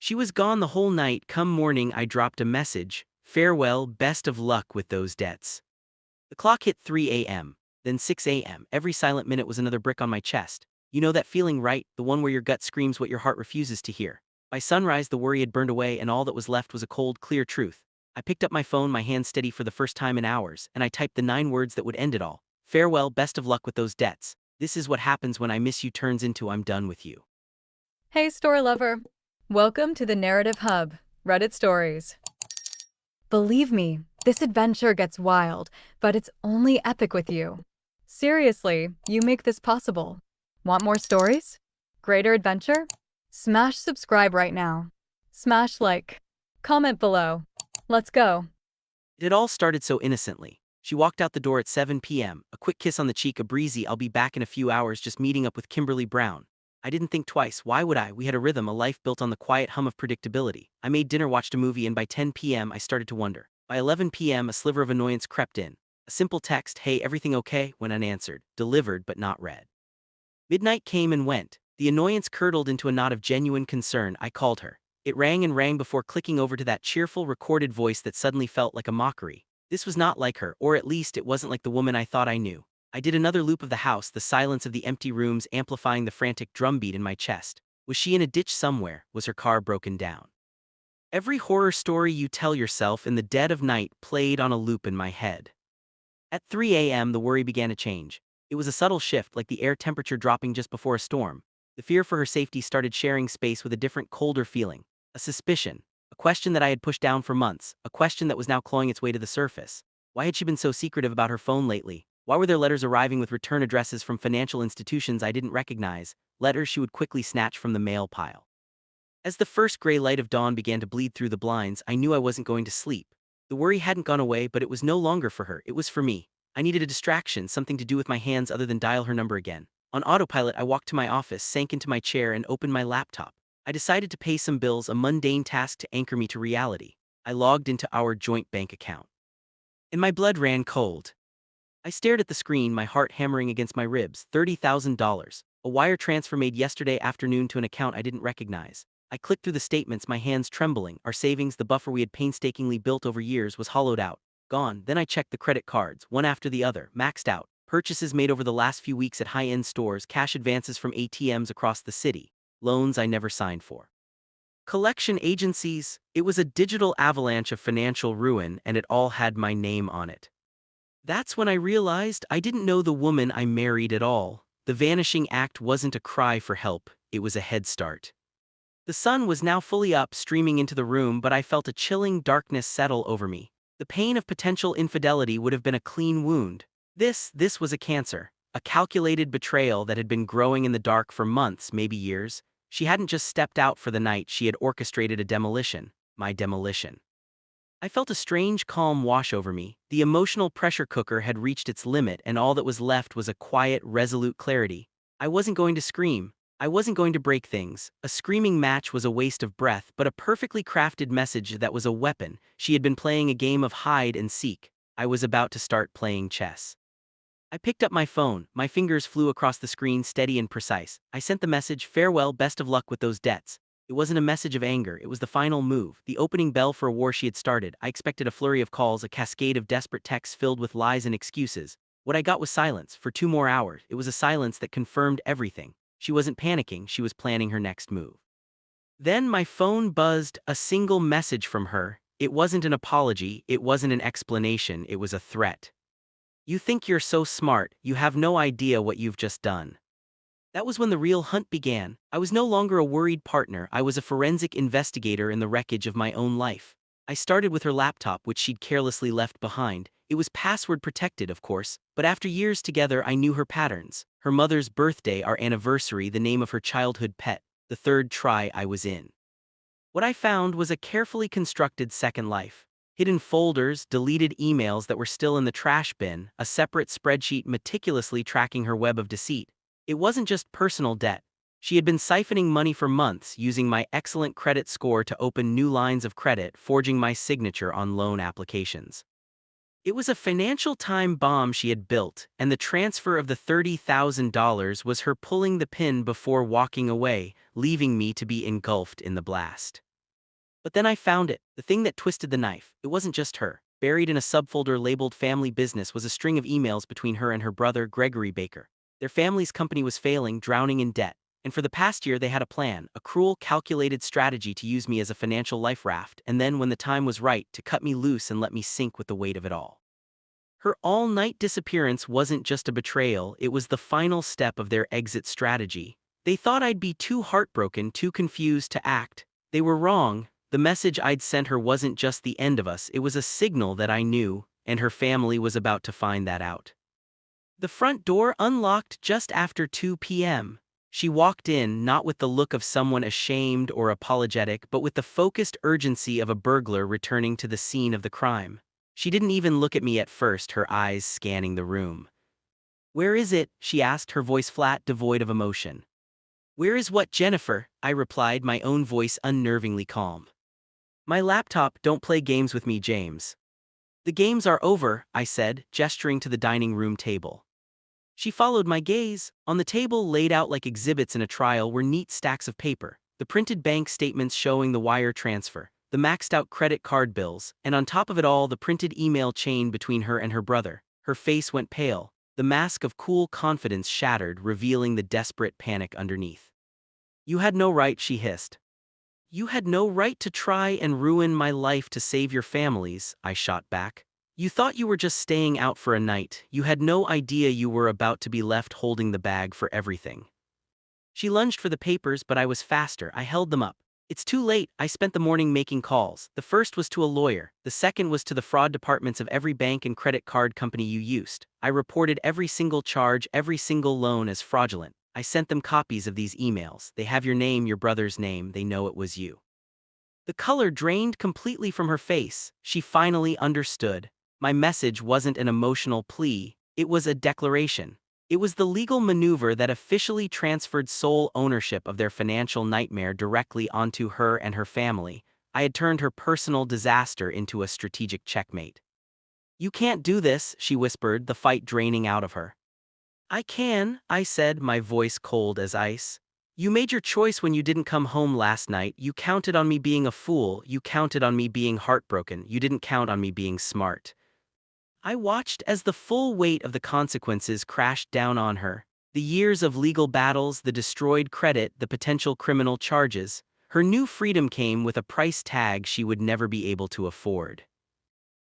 She was gone the whole night. Come morning, I dropped a message. Farewell, best of luck with those debts. The clock hit 3 a.m., then 6 a.m. Every silent minute was another brick on my chest. You know that feeling, right? The one where your gut screams what your heart refuses to hear. By sunrise, the worry had burned away, and all that was left was a cold, clear truth. I picked up my phone, my hand steady for the first time in hours, and I typed the 9 words that would end it all. Farewell, best of luck with those debts. This is what happens when I miss you turns into I'm done with you. Hey, story lover. Welcome to the Narrative Hub, Reddit Stories. Believe me, this adventure gets wild, but it's only epic with you. Seriously, you make this possible. Want more stories? Greater adventure? Smash subscribe right now. Smash like. Comment below. Let's go. It had all started so innocently. She walked out the door at 7 p.m., a quick kiss on the cheek, a breezy "I'll be back in a few hours, just meeting up with Kimberly Brown." I didn't think twice. Why would I? We had a rhythm, a life built on the quiet hum of predictability. I made dinner, watched a movie, and by 10 p.m. I started to wonder. By 11 p.m. a sliver of annoyance crept in. A simple text, "Hey, everything okay?" went unanswered, delivered but not read. Midnight came and went. The annoyance curdled into a knot of genuine concern. I called her. It rang and rang before clicking over to that cheerful, recorded voice that suddenly felt like a mockery. This was not like her, or at least it wasn't like the woman I thought I knew. I did another loop of the house, the silence of the empty rooms amplifying the frantic drumbeat in my chest. Was she in a ditch somewhere? Was her car broken down? Every horror story you tell yourself in the dead of night played on a loop in my head. At 3 a.m. the worry began to change. It was a subtle shift, like the air temperature dropping just before a storm. The fear for her safety started sharing space with a different, colder feeling. A suspicion. A question that I had pushed down for months. A question that was now clawing its way to the surface. Why had she been so secretive about her phone lately? Why were there letters arriving with return addresses from financial institutions I didn't recognize, letters she would quickly snatch from the mail pile? As the first gray light of dawn began to bleed through the blinds, I knew I wasn't going to sleep. The worry hadn't gone away, but it was no longer for her, it was for me. I needed a distraction, something to do with my hands other than dial her number again. On autopilot, I walked to my office, sank into my chair, and opened my laptop. I decided to pay some bills, a mundane task to anchor me to reality. I logged into our joint bank account. And my blood ran cold. I stared at the screen, my heart hammering against my ribs. $30,000. A wire transfer made yesterday afternoon to an account I didn't recognize. I clicked through the statements, my hands trembling. Our savings, the buffer we had painstakingly built over years, was hollowed out. Gone. Then I checked the credit cards, one after the other, maxed out. Purchases made over the last few weeks at high-end stores, cash advances from ATMs across the city, loans I never signed for. Collection agencies. It was a digital avalanche of financial ruin, and it all had my name on it. That's when I realized I didn't know the woman I married at all. The vanishing act wasn't a cry for help, it was a head start. The sun was now fully up, streaming into the room, but I felt a chilling darkness settle over me. The pain of potential infidelity would have been a clean wound. This was a cancer, a calculated betrayal that had been growing in the dark for months, maybe years. She hadn't just stepped out for the night, she had orchestrated a demolition, my demolition. I felt a strange calm wash over me. The emotional pressure cooker had reached its limit, and all that was left was a quiet, resolute clarity. I wasn't going to scream. I wasn't going to break things. A screaming match was a waste of breath, but a perfectly crafted message that was a weapon. She had been playing a game of hide and seek. I was about to start playing chess. I picked up my phone. My fingers flew across the screen, steady and precise. I sent the message, "Farewell, best of luck with those debts." It wasn't a message of anger, it was the final move, the opening bell for a war she had started. I expected a flurry of calls, a cascade of desperate texts filled with lies and excuses. What I got was silence, for 2 more hours. It was a silence that confirmed everything. She wasn't panicking, she was planning her next move. Then my phone buzzed, a single message from her. It wasn't an apology, it wasn't an explanation, it was a threat. "You think you're so smart, you have no idea what you've just done." That was when the real hunt began. I was no longer a worried partner, I was a forensic investigator in the wreckage of my own life. I started with her laptop, which she'd carelessly left behind. It was password protected, of course, but after years together I knew her patterns. Her mother's birthday, our anniversary, the name of her childhood pet, the third try I was in. What I found was a carefully constructed second life. Hidden folders, deleted emails that were still in the trash bin, a separate spreadsheet meticulously tracking her web of deceit. It wasn't just personal debt. She had been siphoning money for months, using my excellent credit score to open new lines of credit, forging my signature on loan applications. It was a financial time bomb she had built, and the transfer of the $30,000 was her pulling the pin before walking away, leaving me to be engulfed in the blast. But then I found it, the thing that twisted the knife. It wasn't just her. Buried in a subfolder labeled Family Business was a string of emails between her and her brother, Gregory Baker. Their family's company was failing, drowning in debt. And for the past year, they had a plan, a cruel, calculated strategy to use me as a financial life raft, and then, when the time was right, to cut me loose and let me sink with the weight of it all. Her all-night disappearance wasn't just a betrayal, it was the final step of their exit strategy. They thought I'd be too heartbroken, too confused to act. They were wrong. The message I'd sent her wasn't just the end of us, it was a signal that I knew, and her family was about to find that out. The front door unlocked just after 2 p.m. She walked in, not with the look of someone ashamed or apologetic, but with the focused urgency of a burglar returning to the scene of the crime. She didn't even look at me at first, her eyes scanning the room. "Where is it?" she asked, her voice flat, devoid of emotion. "Where is what, Jennifer?" I replied, my own voice unnervingly calm. "My laptop. Don't play games with me, James." "The games are over," I said, gesturing to the dining room table. She followed my gaze. On the table, laid out like exhibits in a trial, were neat stacks of paper, the printed bank statements showing the wire transfer, the maxed-out credit card bills, and on top of it all, the printed email chain between her and her brother. Her face went pale, the mask of cool confidence shattered, revealing the desperate panic underneath. "You had no right," she hissed. "You had no right to try and ruin my life to save your families," I shot back. "You thought you were just staying out for a night. You had no idea you were about to be left holding the bag for everything." She lunged for the papers, but I was faster. I held them up. "It's too late." I spent the morning making calls. The first was to a lawyer. The second was to the fraud departments of every bank and credit card company you used. I reported every single charge, every single loan as fraudulent. I sent them copies of these emails. They have your name, your brother's name. They know it was you. The color drained completely from her face. She finally understood. My message wasn't an emotional plea, it was a declaration. It was the legal maneuver that officially transferred sole ownership of their financial nightmare directly onto her and her family. I had turned her personal disaster into a strategic checkmate. "You can't do this," she whispered, the fight draining out of her. "I can," I said, my voice cold as ice. "You made your choice when you didn't come home last night. You counted on me being a fool. You counted on me being heartbroken. You didn't count on me being smart." I watched as the full weight of the consequences crashed down on her. The years of legal battles, the destroyed credit, the potential criminal charges. Her new freedom came with a price tag she would never be able to afford.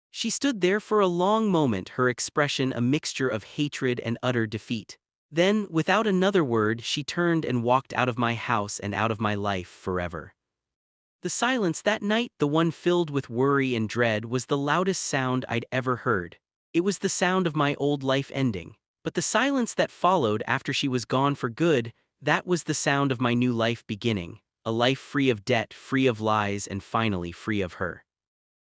She stood there for a long moment, her expression a mixture of hatred and utter defeat. Then, without another word, she turned and walked out of my house and out of my life forever. The silence that night, the one filled with worry and dread, was the loudest sound I'd ever heard. It was the sound of my old life ending. But the silence that followed after she was gone for good, that was the sound of my new life beginning. A life free of debt, free of lies, and finally free of her.